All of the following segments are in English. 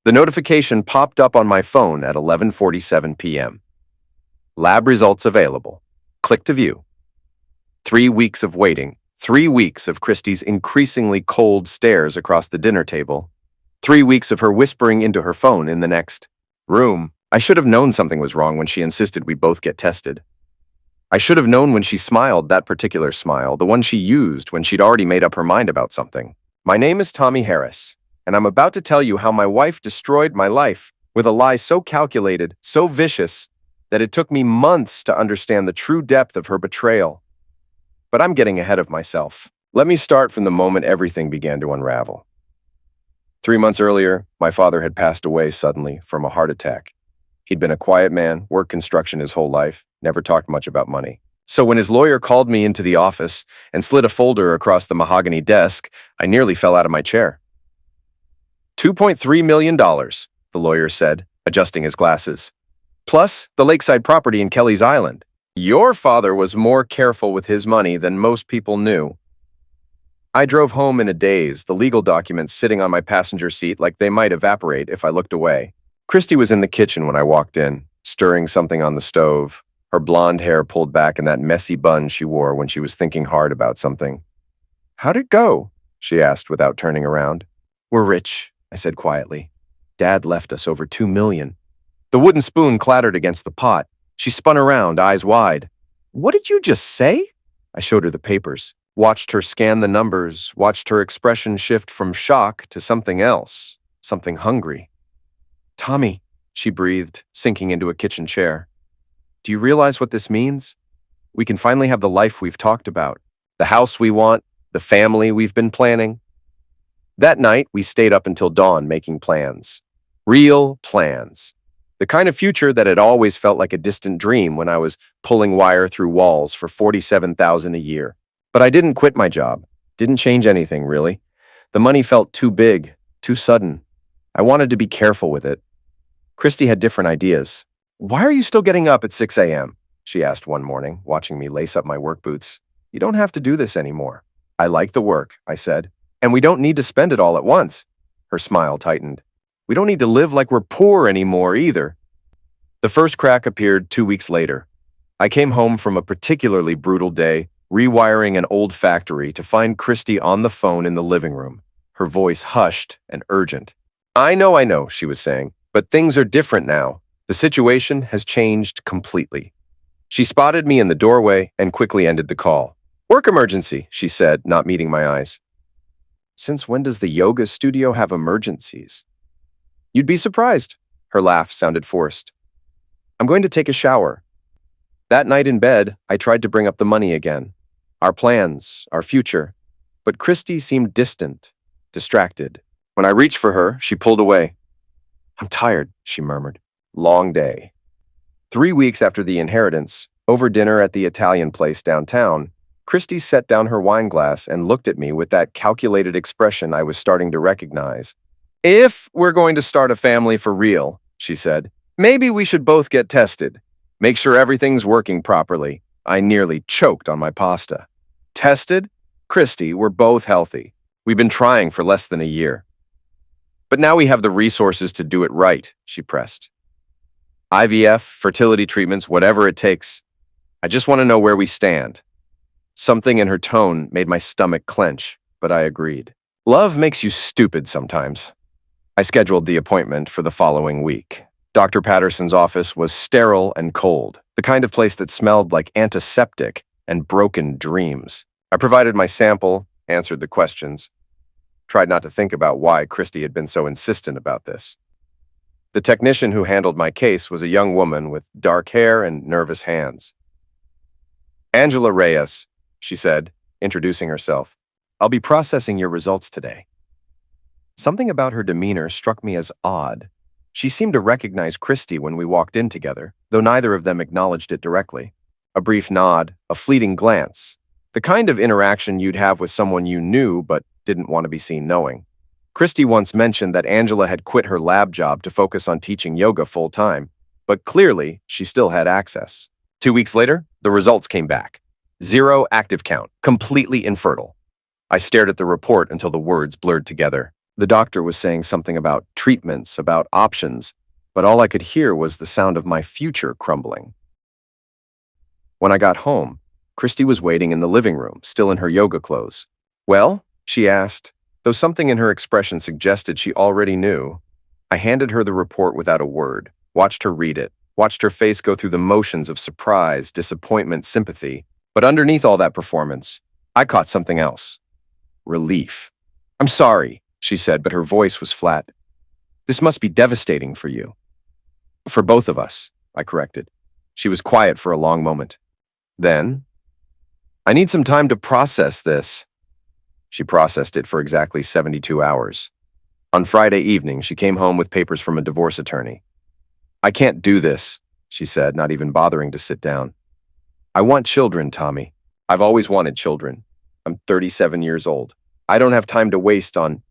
The notification popped up on my phone at 11:47 p.m. Lab results available. Click to view. 3 weeks of waiting. 3 weeks of Christy's increasingly cold stares across the dinner table. 3 weeks of her whispering into her phone in the next room. I should have known something was wrong when she insisted we both get tested. I should have known when she smiled, that particular smile, the one she used when she'd already made up her mind about something. My name is Tommy Harris, and I'm about to tell you how my wife destroyed my life with a lie so calculated, so vicious, that it took me months to understand the true depth of her betrayal. But I'm getting ahead of myself. Let me start from the moment everything began to unravel. 3 months earlier, my father had passed away suddenly from a heart attack. He'd been a quiet man, worked construction his whole life, never talked much about money. So when his lawyer called me into the office and slid a folder across the mahogany desk, I nearly fell out of my chair. $2.3 million, the lawyer said, adjusting his glasses. Plus the lakeside property in Kelly's Island. Your father was more careful with his money than most people knew. I drove home in a daze, the legal documents sitting on my passenger seat like they might evaporate if I looked away. Christy was in the kitchen when I walked in, stirring something on the stove, her blonde hair pulled back in that messy bun she wore when she was thinking hard about something. "How'd it go?" she asked without turning around. "We're rich," I said quietly. "Dad left us over $2 million. The wooden spoon clattered against the pot. She spun around, eyes wide. "What did you just say?" I showed her the papers, watched her scan the numbers, watched her expression shift from shock to something else, something hungry. "Tommy," she breathed, sinking into a kitchen chair. "Do you realize what this means? We can finally have the life we've talked about, the house we want, the family we've been planning." That night, we stayed up until dawn making plans. Real plans. The kind of future that had always felt like a distant dream when I was pulling wire through walls for $47,000 a year. But I didn't quit my job. Didn't change anything, really. The money felt too big, too sudden. I wanted to be careful with it. Christy had different ideas. "Why are you still getting up at 6 a.m.?" she asked one morning, watching me lace up my work boots. "You don't have to do this anymore." "I like the work," I said. "And we don't need to spend it all at once." Her smile tightened. "We don't need to live like we're poor anymore either." The first crack appeared 2 weeks later. I came home from a particularly brutal day, rewiring an old factory, to find Christy on the phone in the living room, her voice hushed and urgent. I know, she was saying, but things are different now. The situation has changed completely. She spotted me in the doorway and quickly ended the call. "Work emergency," she said, not meeting my eyes. "Since when does the yoga studio have emergencies?" "You'd be surprised." Her laugh sounded forced. "I'm going to take a shower." That night in bed, I tried to bring up the money again. Our plans, our future. But Christy seemed distant, distracted. When I reached for her, she pulled away. "I'm tired," she murmured. "Long day." 3 weeks after the inheritance, over dinner at the Italian place downtown, Christy set down her wine glass and looked at me with that calculated expression I was starting to recognize. "If we're going to start a family for real," she said, "maybe we should both get tested. Make sure everything's working properly." I nearly choked on my pasta. "Tested? Christy, we're both healthy. We've been trying for less than a year." "But now we have the resources to do it right," she pressed. "IVF, fertility treatments, whatever it takes. I just want to know where we stand." Something in her tone made my stomach clench, but I agreed. Love makes you stupid sometimes. I scheduled the appointment for the following week. Dr. Patterson's office was sterile and cold, the kind of place that smelled like antiseptic and broken dreams. I provided my sample, answered the questions, tried not to think about why Christy had been so insistent about this. The technician who handled my case was a young woman with dark hair and nervous hands. "Angela Reyes," she said, introducing herself. "I'll be processing your results today." Something about her demeanor struck me as odd. She seemed to recognize Christy when we walked in together, though neither of them acknowledged it directly. A brief nod, a fleeting glance, the kind of interaction you'd have with someone you knew but didn't want to be seen knowing. Christy once mentioned that Angela had quit her lab job to focus on teaching yoga full-time, but clearly she still had access. 2 weeks later, the results came back. 0 active count, completely infertile. I stared at the report until the words blurred together. The doctor was saying something about treatments, about options, but all I could hear was the sound of my future crumbling. When I got home, Christy was waiting in the living room, still in her yoga clothes. "Well?" she asked, though something in her expression suggested she already knew. I handed her the report without a word, watched her read it, watched her face go through the motions of surprise, disappointment, sympathy. But underneath all that performance, I caught something else. Relief. "I'm sorry," she said, but her voice was flat. "This must be devastating for you." "For both of us," I corrected. She was quiet for a long moment. Then, "I need some time to process this." She processed it for exactly 72 hours. On Friday evening, she came home with papers from a divorce attorney. "I can't do this," she said, not even bothering to sit down. "I want children, Tommy. I've always wanted children. I'm 37 years old. I don't have time to waste on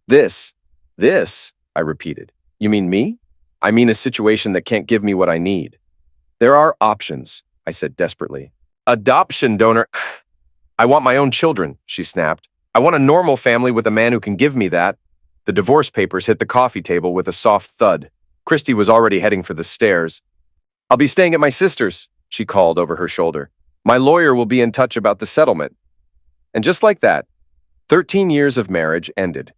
this." "This," I repeated. "You mean me?" "I mean a situation that can't give me what I need." "There are options," I said desperately. "Adoption donor." "I want my own children," she snapped. "I want a normal family with a man who can give me that." The divorce papers hit the coffee table with a soft thud. Christy was already heading for the stairs. "I'll be staying at my sister's," she called over her shoulder. "My lawyer will be in touch about the settlement." And just like that, 13 years of marriage ended.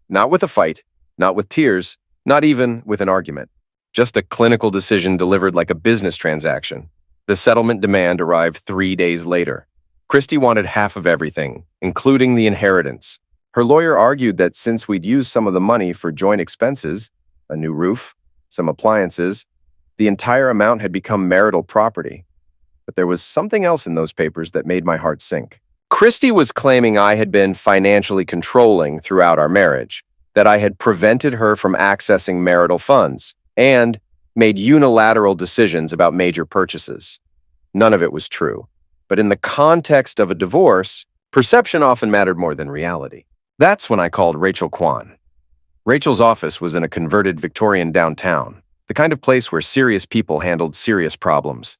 Not with a fight, not with tears, not even with an argument. Just a clinical decision delivered like a business transaction. The settlement demand arrived 3 days later. Christy wanted half of everything, including the inheritance. Her lawyer argued that since we'd used some of the money for joint expenses, a new roof, some appliances, the entire amount had become marital property. But there was something else in those papers that made my heart sink. Christy was claiming I had been financially controlling throughout our marriage, that I had prevented her from accessing marital funds, and made unilateral decisions about major purchases. None of it was true. But in the context of a divorce, perception often mattered more than reality. That's when I called Rachel Kwan. Rachel's office was in a converted Victorian downtown, the kind of place where serious people handled serious problems.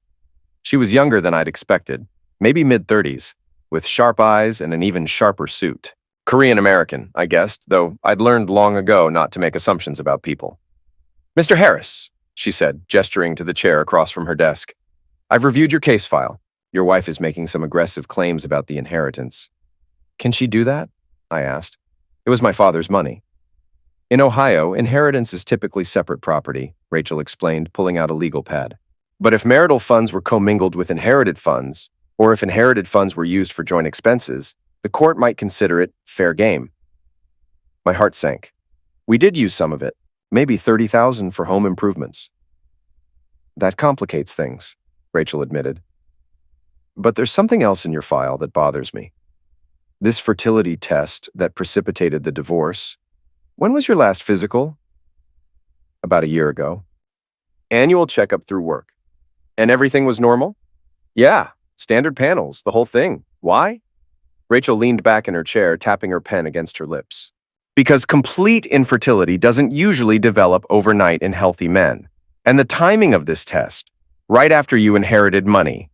She was younger than I'd expected, maybe mid-30s, with sharp eyes and an even sharper suit. Korean American, I guessed, though I'd learned long ago not to make assumptions about people. "Mr. Harris," she said, gesturing to the chair across from her desk. "I've reviewed your case file. Your wife is making some aggressive claims about the inheritance." "Can she do that?" I asked. "It was my father's money." "In Ohio, inheritance is typically separate property," Rachel explained, pulling out a legal pad. "But if marital funds were commingled with inherited funds, or if inherited funds were used for joint expenses, the court might consider it fair game." My heart sank. "We did use some of it, maybe $30,000 for home improvements." "That complicates things," Rachel admitted. "But there's something else in your file that bothers me. This fertility test that precipitated the divorce. When was your last physical?" "About a year ago." "Annual checkup through work. And everything was normal?" "Yeah, standard panels, the whole thing. Why?" Rachel leaned back in her chair, tapping her pen against her lips. "Because complete infertility doesn't usually develop overnight in healthy men. And the timing of this test, right after you inherited money."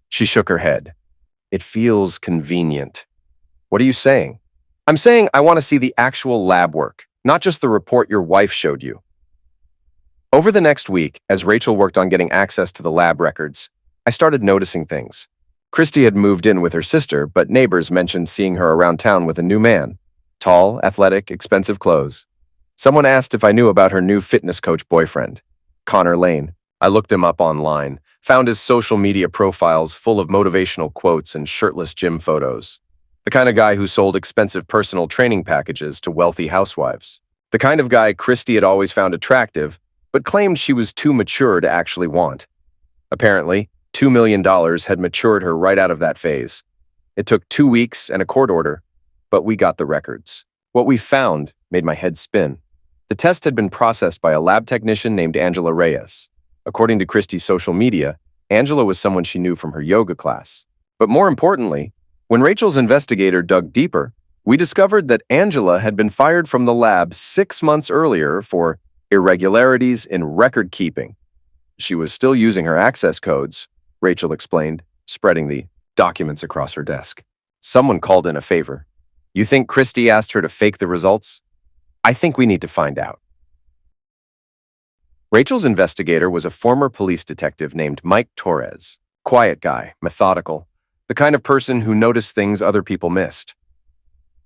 She shook her head. "It feels convenient." "What are you saying?" "I'm saying I want to see the actual lab work, not just the report your wife showed you." Over the next week, as Rachel worked on getting access to the lab records, I started noticing things. Christy had moved in with her sister, but neighbors mentioned seeing her around town with a new man. Tall, athletic, expensive clothes. Someone asked if I knew about her new fitness coach boyfriend, Connor Lane. I looked him up online, found his social media profiles full of motivational quotes and shirtless gym photos. The kind of guy who sold expensive personal training packages to wealthy housewives. The kind of guy Christy had always found attractive, but claimed she was too mature to actually want. Apparently, $2 million had matured her right out of that phase. It took 2 weeks and a court order, but we got the records. What we found made my head spin. The test had been processed by a lab technician named Angela Reyes. According to Christy's social media, Angela was someone she knew from her yoga class. But more importantly, when Rachel's investigator dug deeper, we discovered that Angela had been fired from the lab 6 months earlier for irregularities in record keeping. She was still using her access codes, Rachel explained, spreading the documents across her desk. Someone called in a favor. "You think Christy asked her to fake the results?" I think we need to find out. Rachel's investigator was a former police detective named Mike Torres. Quiet guy, methodical, the kind of person who noticed things other people missed.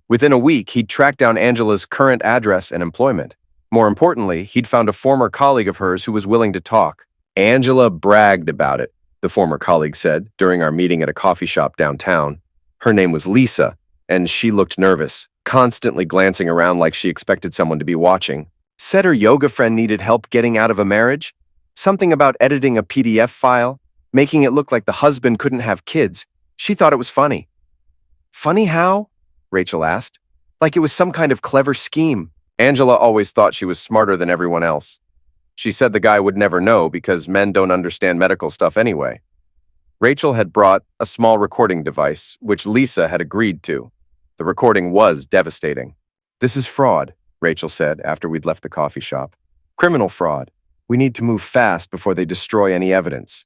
Within a week, he'd tracked down Angela's current address and employment. More importantly, he'd found a former colleague of hers who was willing to talk. Angela bragged about it, the former colleague said during our meeting at a coffee shop downtown. Her name was Lisa, and she looked nervous, constantly glancing around like she expected someone to be watching. Said her yoga friend needed help getting out of a marriage. Something about editing a PDF file, making it look like the husband couldn't have kids. She thought it was funny. Funny how? Rachel asked. Like it was some kind of clever scheme. Angela always thought she was smarter than everyone else. She said the guy would never know because men don't understand medical stuff anyway. Rachel had brought a small recording device, which Lisa had agreed to. The recording was devastating. This is fraud, Rachel said after we'd left the coffee shop. Criminal fraud. We need to move fast before they destroy any evidence.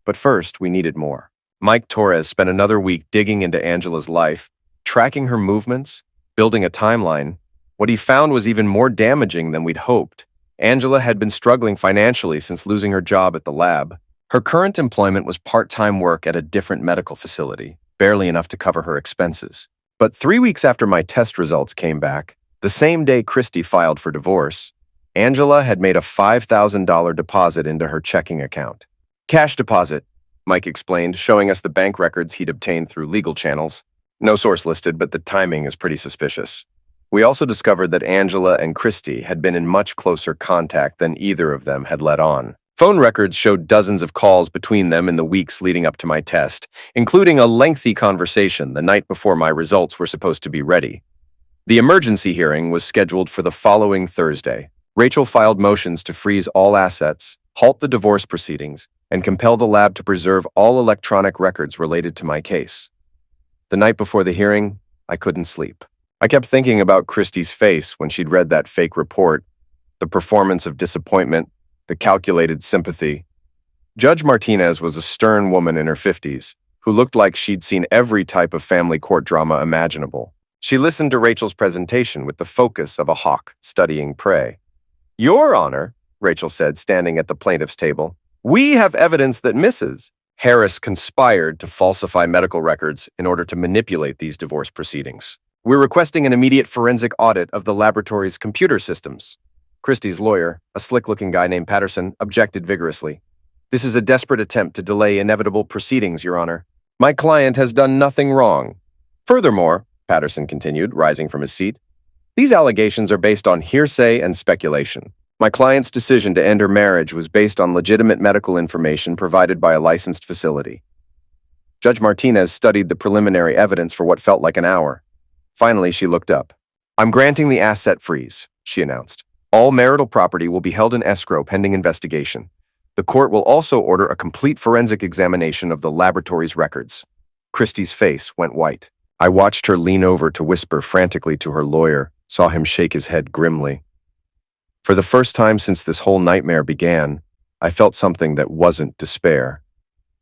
But first, we needed more. Mike Torres spent another week digging into Angela's life, tracking her movements, building a timeline. What he found was even more damaging than we'd hoped. Angela had been struggling financially since losing her job at the lab. Her current employment was part-time work at a different medical facility, barely enough to cover her expenses. But 3 weeks after my test results came back, the same day Christy filed for divorce, Angela had made a $5,000 deposit into her checking account. Cash deposit, Mike explained, showing us the bank records he'd obtained through legal channels. No source listed, but the timing is pretty suspicious. We also discovered that Angela and Christy had been in much closer contact than either of them had let on. Phone records showed dozens of calls between them in the weeks leading up to my test, including a lengthy conversation the night before my results were supposed to be ready. The emergency hearing was scheduled for the following Thursday. Rachel filed motions to freeze all assets, halt the divorce proceedings, and compel the lab to preserve all electronic records related to my case. The night before the hearing, I couldn't sleep. I kept thinking about Christy's face when she'd read that fake report, the performance of disappointment, the calculated sympathy. Judge Martinez was a stern woman in her 50s, who looked like she'd seen every type of family court drama imaginable. She listened to Rachel's presentation with the focus of a hawk studying prey. "Your Honor," Rachel said, standing at the plaintiff's table, "we have evidence that Mrs. Harris conspired to falsify medical records in order to manipulate these divorce proceedings. We're requesting an immediate forensic audit of the laboratory's computer systems." Christie's lawyer, a slick-looking guy named Patterson, objected vigorously. "This is a desperate attempt to delay inevitable proceedings, Your Honor. My client has done nothing wrong. Furthermore," Patterson continued, rising from his seat, "these allegations are based on hearsay and speculation. My client's decision to end her marriage was based on legitimate medical information provided by a licensed facility." Judge Martinez studied the preliminary evidence for what felt like an hour. Finally, she looked up. "I'm granting the asset freeze," she announced. "All marital property will be held in escrow pending investigation. The court will also order a complete forensic examination of the laboratory's records." Christie's face went white. I watched her lean over to whisper frantically to her lawyer, saw him shake his head grimly. For the first time since this whole nightmare began, I felt something that wasn't despair.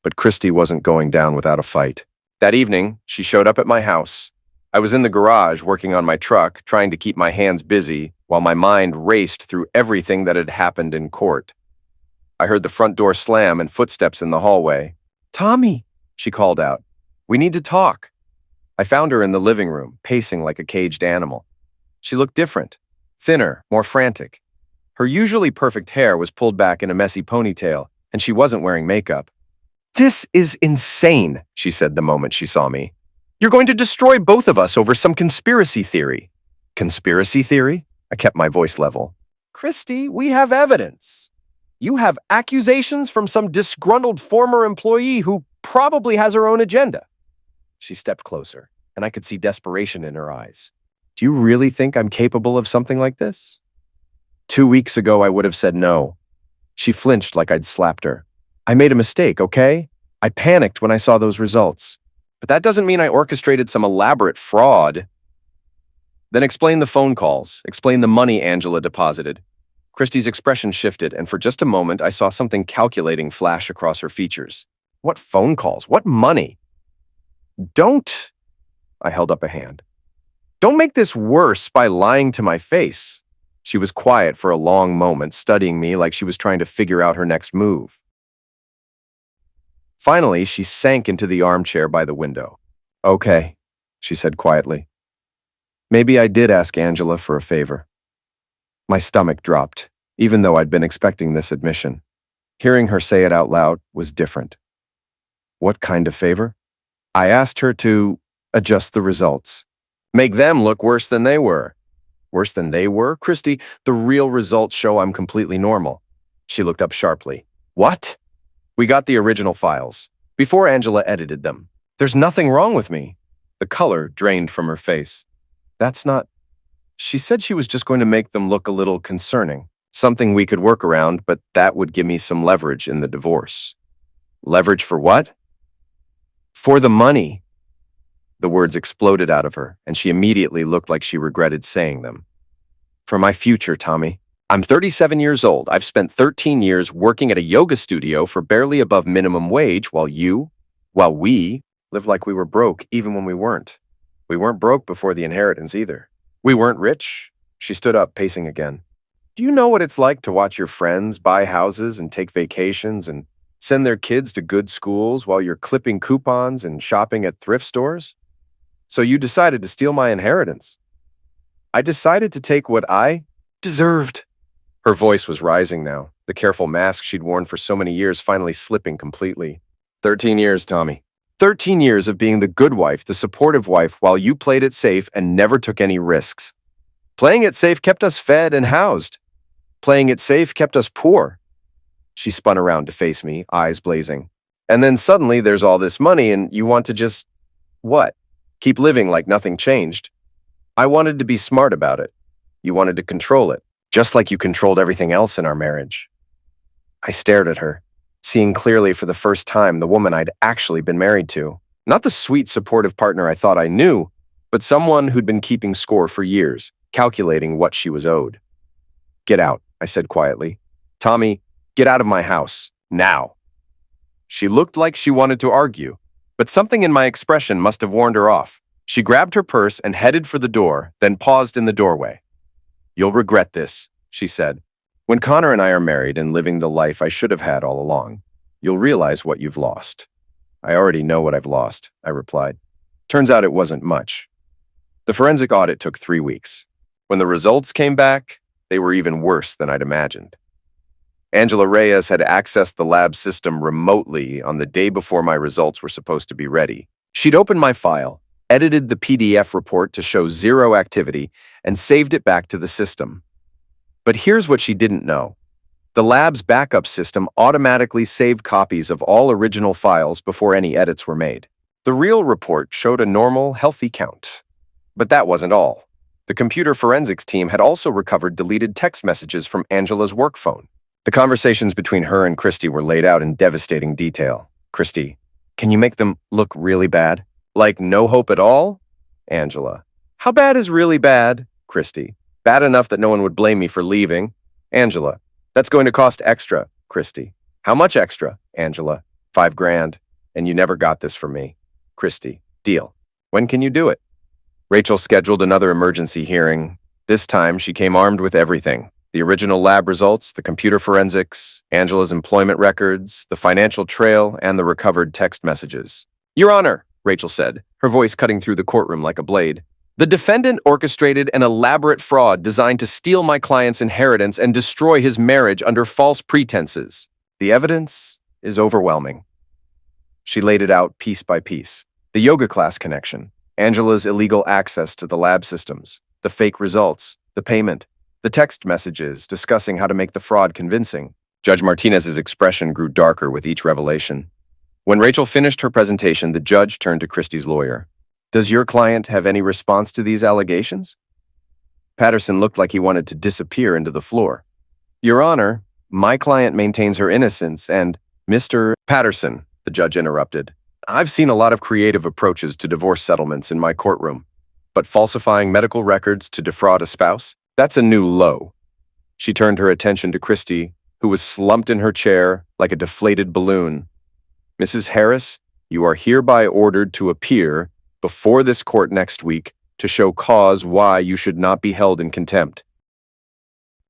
But Christy wasn't going down without a fight. That evening, she showed up at my house. I was in the garage working on my truck, trying to keep my hands busy while my mind raced through everything that had happened in court. I heard the front door slam and footsteps in the hallway. "Tommy," she called out. "We need to talk." I found her in the living room, pacing like a caged animal. She looked different, thinner, more frantic. Her usually perfect hair was pulled back in a messy ponytail, and she wasn't wearing makeup. "This is insane," she said the moment she saw me. "You're going to destroy both of us over some conspiracy theory." "Conspiracy theory?" I kept my voice level. "Christy, we have evidence. You have accusations from some disgruntled former employee who probably has her own agenda." She stepped closer, and I could see desperation in her eyes. "Do you really think I'm capable of something like this?" 2 weeks ago, I would have said no. She flinched like I'd slapped her. "I made a mistake, okay? I panicked when I saw those results. But that doesn't mean I orchestrated some elaborate fraud." "Then explain the phone calls. Explain the money Angela deposited." Christy's expression shifted, and for just a moment, I saw something calculating flash across her features. "What phone calls? What money?" "Don't," I held up a hand. "Don't make this worse by lying to my face." She was quiet for a long moment, studying me like she was trying to figure out her next move. Finally, she sank into the armchair by the window. "Okay," she said quietly. "Maybe I did ask Angela for a favor." My stomach dropped, even though I'd been expecting this admission. Hearing her say it out loud was different. What kind of favor? I asked her to adjust the results. Make them look worse than they were. Worse than they were? Christy, the real results show I'm completely normal. She looked up sharply. What? We got the original files, before Angela edited them. There's nothing wrong with me. The color drained from her face. That's not... She said she was just going to make them look a little concerning. Something we could work around, but that would give me some leverage in the divorce. Leverage for what? For the money. The words exploded out of her, and she immediately looked like she regretted saying them. For my future, Tommy. I'm 37 years old. I've spent 13 years working at a yoga studio for barely above minimum wage while we lived like we were broke even when we weren't. We weren't broke before the inheritance either. We weren't rich. She stood up, pacing again. Do you know what it's like to watch your friends buy houses and take vacations and send their kids to good schools while you're clipping coupons and shopping at thrift stores? So you decided to steal my inheritance. I decided to take what I deserved. Her voice was rising now, the careful mask she'd worn for so many years finally slipping completely. 13 years, Tommy. 13 years of being the good wife, the supportive wife, while you played it safe and never took any risks. Playing it safe kept us fed and housed. Playing it safe kept us poor. She spun around to face me, eyes blazing. And then suddenly there's all this money and you want to just... what? Keep living like nothing changed. I wanted to be smart about it. You wanted to control it, just like you controlled everything else in our marriage. I stared at her, seeing clearly for the first time the woman I'd actually been married to. Not the sweet, supportive partner I thought I knew, but someone who'd been keeping score for years, calculating what she was owed. Get out, I said quietly. Tommy, get out of my house, now. She looked like she wanted to argue, but something in my expression must have warned her off. She grabbed her purse and headed for the door, then paused in the doorway. You'll regret this, she said. When Connor and I are married and living the life I should have had all along, you'll realize what you've lost. I already know what I've lost, I replied. Turns out it wasn't much. The forensic audit took 3 weeks. When the results came back, they were even worse than I'd imagined. Angela Reyes had accessed the lab system remotely on the day before my results were supposed to be ready. She'd opened my file, edited the PDF report to show 0 activity, and saved it back to the system. But here's what she didn't know. The lab's backup system automatically saved copies of all original files before any edits were made. The real report showed a normal, healthy count. But that wasn't all. The computer forensics team had also recovered deleted text messages from Angela's work phone. The conversations between her and Christy were laid out in devastating detail. Christy, can you make them look really bad? Like no hope at all? Angela, how bad is really bad? Christy, bad enough that no one would blame me for leaving. Angela, that's going to cost extra. Christy, how much extra? Angela, $5,000, and you never got this from me. Christy, deal. When can you do it? Rachel scheduled another emergency hearing. This time she came armed with everything. The original lab results, the computer forensics, Angela's employment records, the financial trail, and the recovered text messages. Your Honor, Rachel said, her voice cutting through the courtroom like a blade. The defendant orchestrated an elaborate fraud designed to steal my client's inheritance and destroy his marriage under false pretenses. The evidence is overwhelming. She laid it out piece by piece. The yoga class connection, Angela's illegal access to the lab systems, the fake results, the payment, the text messages discussing how to make the fraud convincing. Judge Martinez's expression grew darker with each revelation. When Rachel finished her presentation, the judge turned to Christie's lawyer. Does your client have any response to these allegations? Patterson looked like he wanted to disappear into the floor. Your Honor, my client maintains her innocence and... Mr. Patterson, the judge interrupted. I've seen a lot of creative approaches to divorce settlements in my courtroom, but falsifying medical records to defraud a spouse? That's a new low. She turned her attention to Christie, who was slumped in her chair like a deflated balloon. Mrs. Harris, you are hereby ordered to appear before this court next week to show cause why you should not be held in contempt.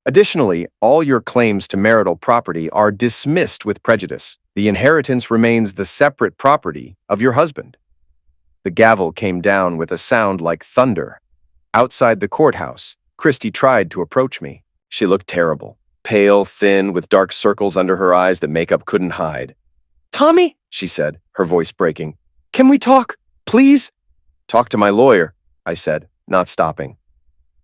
Additionally, all your claims to marital property are dismissed with prejudice. The inheritance remains the separate property of your husband. The gavel came down with a sound like thunder. Outside the courthouse, Christy tried to approach me. She looked terrible, pale, thin, with dark circles under her eyes that makeup couldn't hide. "Tommy," she said, her voice breaking. "Can we talk, please?" "Talk to my lawyer," I said, not stopping.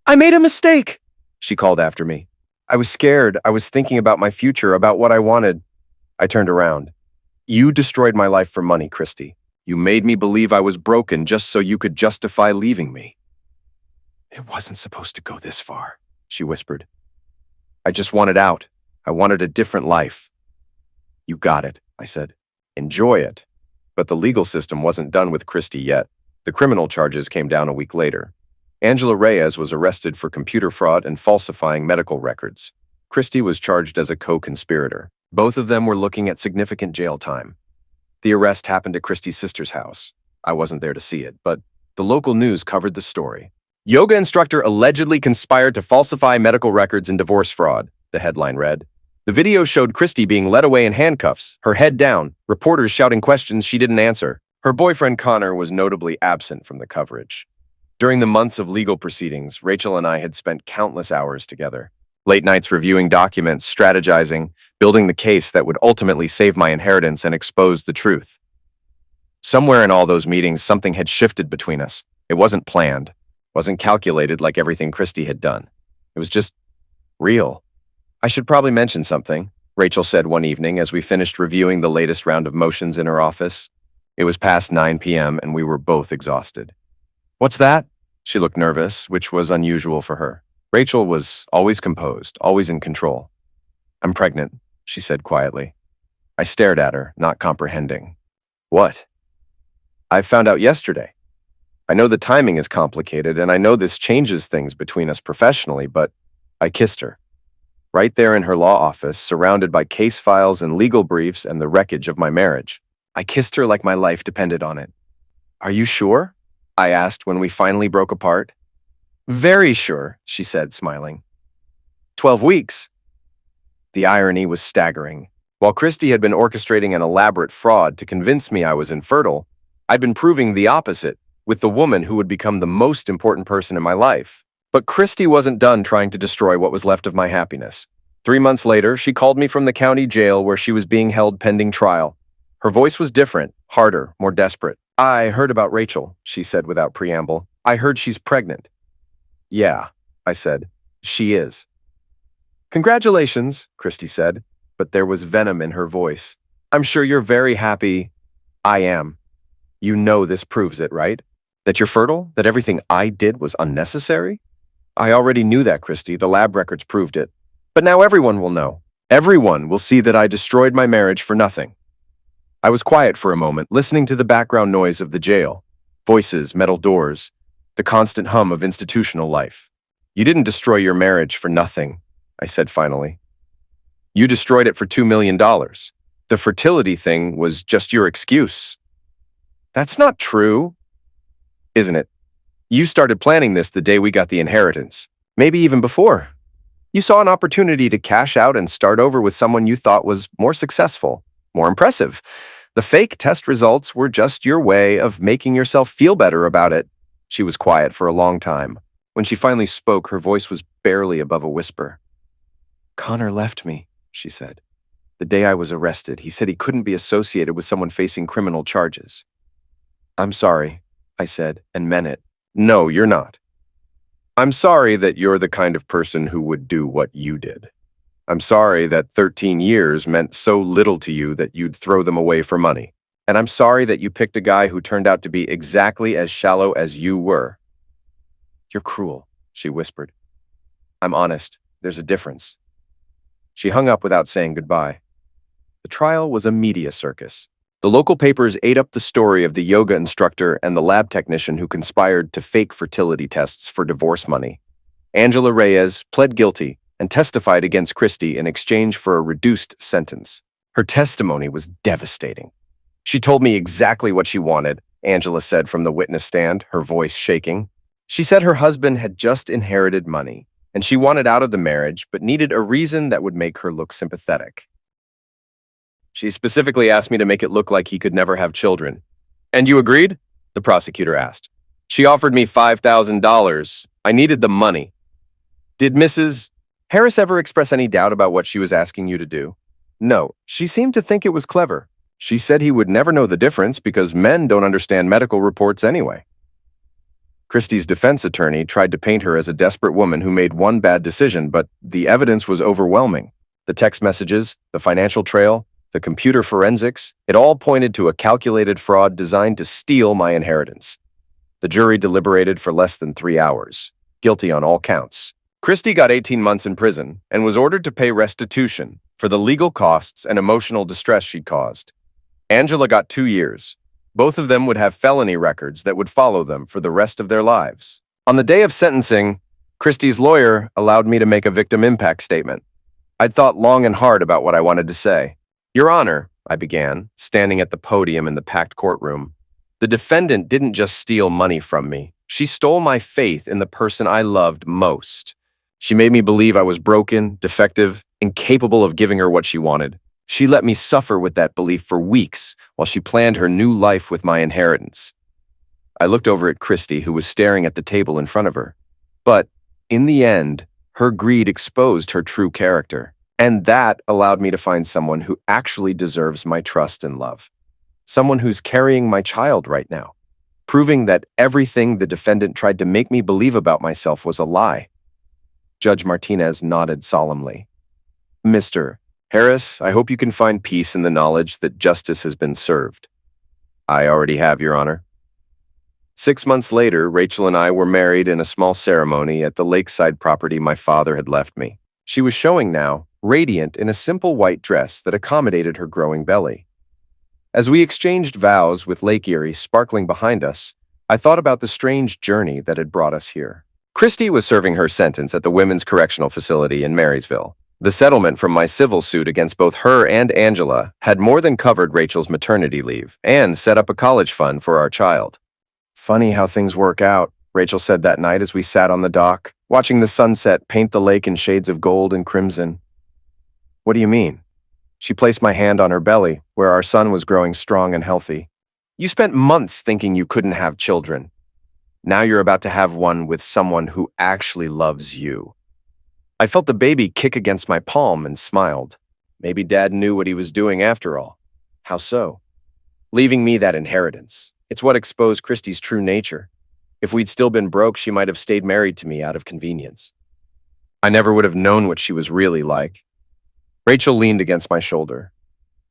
"I made a mistake," she called after me. I was scared. I was thinking about my future, about what I wanted. I turned around. "You destroyed my life for money, Christy. You made me believe I was broken just so you could justify leaving me." "It wasn't supposed to go this far," she whispered. "I just wanted out. I wanted a different life." "You got it," I said. "Enjoy it." But the legal system wasn't done with Christy yet. The criminal charges came down a week later. Angela Reyes was arrested for computer fraud and falsifying medical records. Christy was charged as a co-conspirator. Both of them were looking at significant jail time. The arrest happened at Christy's sister's house. I wasn't there to see it, but the local news covered the story. "Yoga instructor allegedly conspired to falsify medical records in divorce fraud," the headline read. The video showed Christy being led away in handcuffs, her head down, reporters shouting questions she didn't answer. Her boyfriend Connor was notably absent from the coverage. During the months of legal proceedings, Rachel and I had spent countless hours together. Late nights reviewing documents, strategizing, building the case that would ultimately save my inheritance and expose the truth. Somewhere in all those meetings, something had shifted between us. It wasn't planned, wasn't calculated like everything Christy had done. It was just real. "I should probably mention something," Rachel said one evening as we finished reviewing the latest round of motions in her office. It was past 9 p.m. and we were both exhausted. "What's that?" She looked nervous, which was unusual for her. Rachel was always composed, always in control. "I'm pregnant," she said quietly. I stared at her, not comprehending. "What?" "I found out yesterday. I know the timing is complicated, and I know this changes things between us professionally, but..." I kissed her. Right there in her law office, surrounded by case files and legal briefs and the wreckage of my marriage. I kissed her like my life depended on it. "Are you sure?" I asked when we finally broke apart. "Very sure," she said, smiling. 12 weeks. The irony was staggering. While Christy had been orchestrating an elaborate fraud to convince me I was infertile, I'd been proving the opposite with the woman who would become the most important person in my life. But Christy wasn't done trying to destroy what was left of my happiness. 3 months later, she called me from the county jail where she was being held pending trial. Her voice was different, harder, more desperate. "I heard about Rachel," she said without preamble. "I heard she's pregnant." "Yeah," I said. "She is." "Congratulations," Christy said, but there was venom in her voice. "I'm sure you're very happy." "I am. You know this proves it, right? That you're fertile? That everything I did was unnecessary?" "I already knew that, Christy. The lab records proved it. But now everyone will know. Everyone will see that I destroyed my marriage for nothing." I was quiet for a moment, listening to the background noise of the jail. Voices, metal doors, the constant hum of institutional life. "You didn't destroy your marriage for nothing," I said finally. "You destroyed it for $2 million. The fertility thing was just your excuse." "That's not true." "Isn't it? You started planning this the day we got the inheritance. Maybe even before. You saw an opportunity to cash out and start over with someone you thought was more successful, more impressive. The fake test results were just your way of making yourself feel better about it." She was quiet for a long time. When she finally spoke, her voice was barely above a whisper. "Connor left me," she said. "The day I was arrested, he said he couldn't be associated with someone facing criminal charges." "I'm sorry," I said, and meant it. "No, you're not. I'm sorry that you're the kind of person who would do what you did. I'm sorry that 13 years meant so little to you that you'd throw them away for money. And I'm sorry that you picked a guy who turned out to be exactly as shallow as you were." "You're cruel," she whispered. "I'm honest. There's a difference." She hung up without saying goodbye. The trial was a media circus. The local papers ate up the story of the yoga instructor and the lab technician who conspired to fake fertility tests for divorce money. Angela Reyes pled guilty and testified against Christy in exchange for a reduced sentence. Her testimony was devastating. "She told me exactly what she wanted," Angela said from the witness stand, her voice shaking. "She said her husband had just inherited money, and she wanted out of the marriage but needed a reason that would make her look sympathetic. She specifically asked me to make it look like he could never have children. "And you agreed?" the prosecutor asked. "She offered me $5,000. I needed the money." "Did Mrs. Harris ever express any doubt about what she was asking you to do?" "No, she seemed to think it was clever. She said he would never know the difference because men don't understand medical reports anyway." Christie's defense attorney tried to paint her as a desperate woman who made one bad decision, but the evidence was overwhelming. The text messages, the financial trail, the computer forensics, it all pointed to a calculated fraud designed to steal my inheritance. The jury deliberated for less than 3 hours, guilty on all counts. Christie got 18 months in prison and was ordered to pay restitution for the legal costs and emotional distress she'd caused. Angela got 2 years. Both of them would have felony records that would follow them for the rest of their lives. On the day of sentencing, Christie's lawyer allowed me to make a victim impact statement. I'd thought long and hard about what I wanted to say. "Your Honor," I began, standing at the podium in the packed courtroom, "the defendant didn't just steal money from me. She stole my faith in the person I loved most. She made me believe I was broken, defective, incapable of giving her what she wanted. She let me suffer with that belief for weeks while she planned her new life with my inheritance." I looked over at Christie, who was staring at the table in front of her. But, in the end, her greed exposed her true character. And that allowed me to find someone who actually deserves my trust and love. Someone who's carrying my child right now, proving that everything the defendant tried to make me believe about myself was a lie. Judge Martinez nodded solemnly. "Mr. Harris, I hope you can find peace in the knowledge that justice has been served." "I already have, Your Honor." 6 months later, Rachel and I were married in a small ceremony at the lakeside property my father had left me. She was showing now, radiant in a simple white dress that accommodated her growing belly. As we exchanged vows with Lake Erie sparkling behind us, I thought about the strange journey that had brought us here. Christie was serving her sentence at the Women's Correctional Facility in Marysville. The settlement from my civil suit against both her and Angela had more than covered Rachel's maternity leave and set up a college fund for our child. "Funny how things work out," Rachel said that night as we sat on the dock, watching the sunset paint the lake in shades of gold and crimson. "What do you mean?" She placed my hand on her belly, where our son was growing strong and healthy. "You spent months thinking you couldn't have children. Now you're about to have one with someone who actually loves you." I felt the baby kick against my palm and smiled. Maybe Dad knew what he was doing after all. How so? Leaving me that inheritance. It's what exposed Christie's true nature. If we'd still been broke, she might have stayed married to me out of convenience. I never would have known what she was really like. Rachel leaned against my shoulder.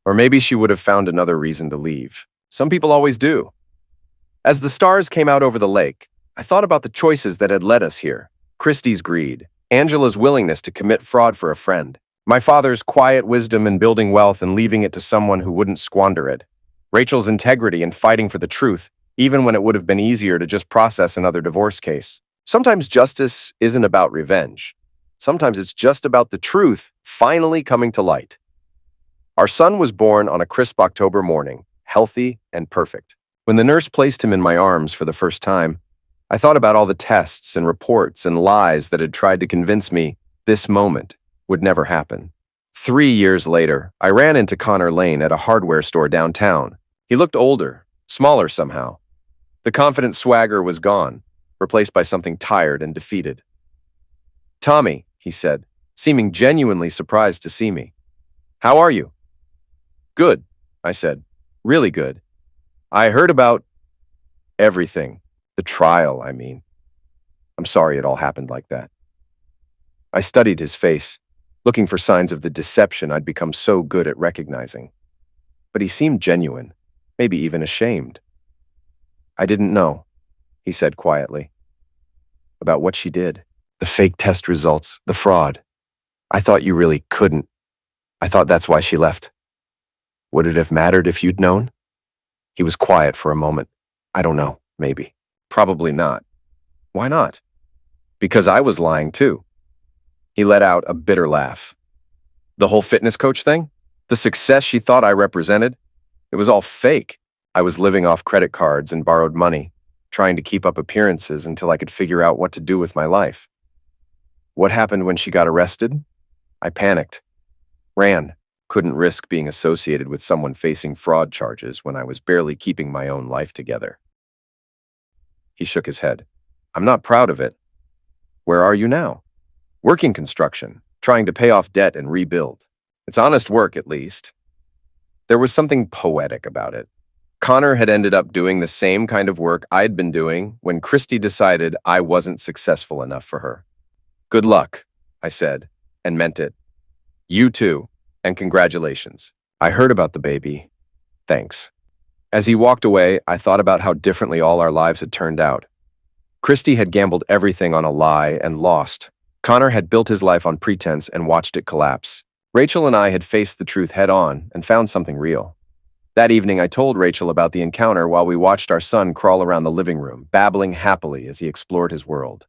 Or maybe she would have found another reason to leave. Some people always do. As the stars came out over the lake, I thought about the choices that had led us here. Christie's greed, Angela's willingness to commit fraud for a friend, my father's quiet wisdom in building wealth and leaving it to someone who wouldn't squander it, Rachel's integrity in fighting for the truth, even when it would have been easier to just process another divorce case. Sometimes justice isn't about revenge. Sometimes it's just about the truth finally coming to light. Our son was born on a crisp October morning, healthy and perfect. When the nurse placed him in my arms for the first time, I thought about all the tests and reports and lies that had tried to convince me this moment would never happen. 3 years later, I ran into Connor Lane at a hardware store downtown. He looked older, smaller somehow. The confident swagger was gone, replaced by something tired and defeated. "Tommy," he said, seeming genuinely surprised to see me. "How are you?" "Good," I said. "Really good. I heard about everything. The trial, I mean. I'm sorry it all happened like that." I studied his face, looking for signs of the deception I'd become so good at recognizing. But he seemed genuine, maybe even ashamed. "I didn't know," he said quietly. "About what she did. The fake test results, the fraud. I thought you really couldn't. I thought that's why she left. Would it have mattered if you'd known?" He was quiet for a moment. "I don't know, maybe. Probably not." "Why not?" "Because I was lying too." He let out a bitter laugh. "The whole fitness coach thing? The success she thought I represented? It was all fake. I was living off credit cards and borrowed money, trying to keep up appearances until I could figure out what to do with my life." What happened when she got arrested? I panicked. Ran. Couldn't risk being associated with someone facing fraud charges when I was barely keeping my own life together. He shook his head. I'm not proud of it. Where are you now? Working construction, trying to pay off debt and rebuild. It's honest work, at least. There was something poetic about it. Connor had ended up doing the same kind of work I'd been doing when Christy decided I wasn't successful enough for her. Good luck, I said, and meant it. You too, and congratulations. I heard about the baby. Thanks. As he walked away, I thought about how differently all our lives had turned out. Christy had gambled everything on a lie and lost. Connor had built his life on pretense and watched it collapse. Rachel and I had faced the truth head-on and found something real. That evening, I told Rachel about the encounter while we watched our son crawl around the living room, babbling happily as he explored his world.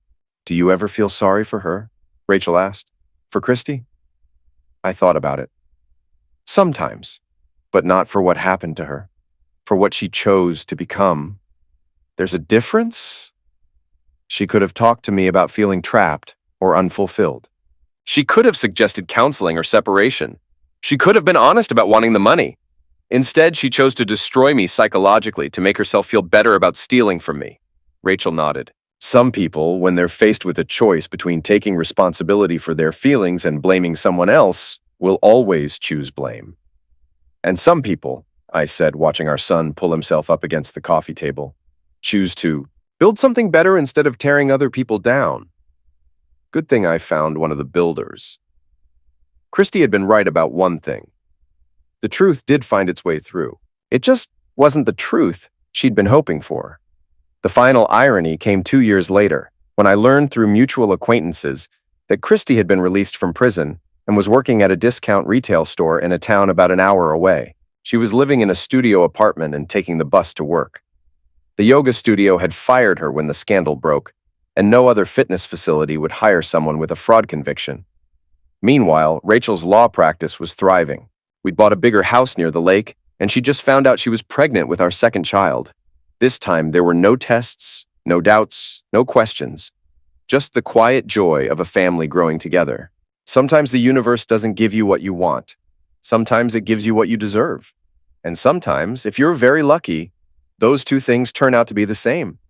Do you ever feel sorry for her? Rachel asked. For Christy? I thought about it. Sometimes, but not for what happened to her, for what she chose to become. There's a difference? She could have talked to me about feeling trapped or unfulfilled. She could have suggested counseling or separation. She could have been honest about wanting the money. Instead, she chose to destroy me psychologically to make herself feel better about stealing from me. Rachel nodded. Some people, when they're faced with a choice between taking responsibility for their feelings and blaming someone else, will always choose blame. And some people, I said, watching our son pull himself up against the coffee table, choose to build something better instead of tearing other people down. Good thing I found one of the builders. Christy had been right about one thing. The truth did find its way through. It just wasn't the truth she'd been hoping for. The final irony came 2 years later, when I learned through mutual acquaintances that Christy had been released from prison and was working at a discount retail store in a town about an hour away. She was living in a studio apartment and taking the bus to work. The yoga studio had fired her when the scandal broke, and no other fitness facility would hire someone with a fraud conviction. Meanwhile, Rachel's law practice was thriving. We'd bought a bigger house near the lake, and she just found out she was pregnant with our second child. This time, there were no tests, no doubts, no questions, just the quiet joy of a family growing together. Sometimes the universe doesn't give you what you want. Sometimes it gives you what you deserve. And sometimes, if you're very lucky, those two things turn out to be the same.